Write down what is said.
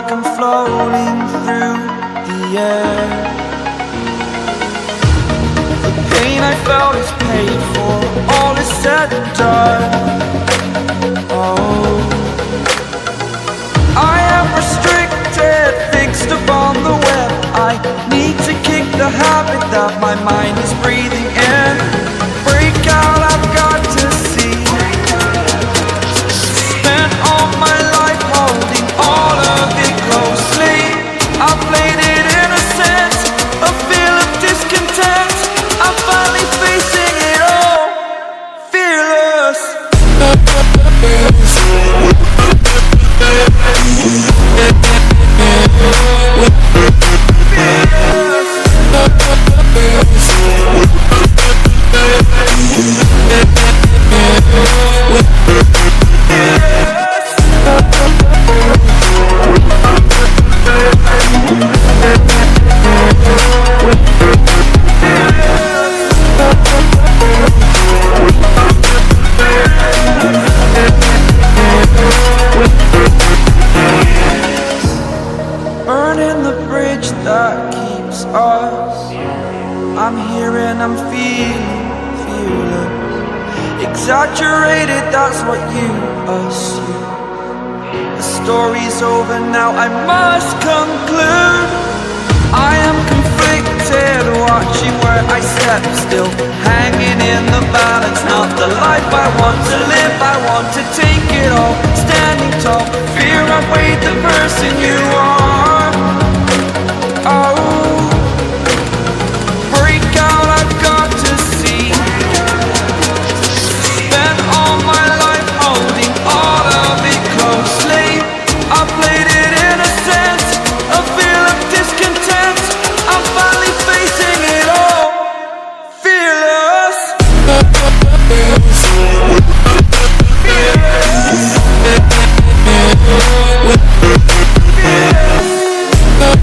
like I'm floating through the air. The pain I felt is paid for, all is said and done. Oh, I am restricted, fixed upon the web. I need to kick the habit that my mind is breathing in. Break out, I've got to see. Spent all my life holding all of it closely. I played it innocent, a feel of discontent. I'm finally facing it all, fearless. Burning the bridge that keeps us. I'm here and I'm feeling fearless. Exaggerated, that's what you assume. The story's over now, I must conclude. I am conflicted, watching where I step still, hanging in the balance. Not the life I want to live, I want to take it all. Standing tall, fear outweighed the person you are. Oh, break out, I've got to see. Spent all my life holding all of it closely. I played it innocent, a feel of discontent. I'm finally facing it all, fearless. Fearless.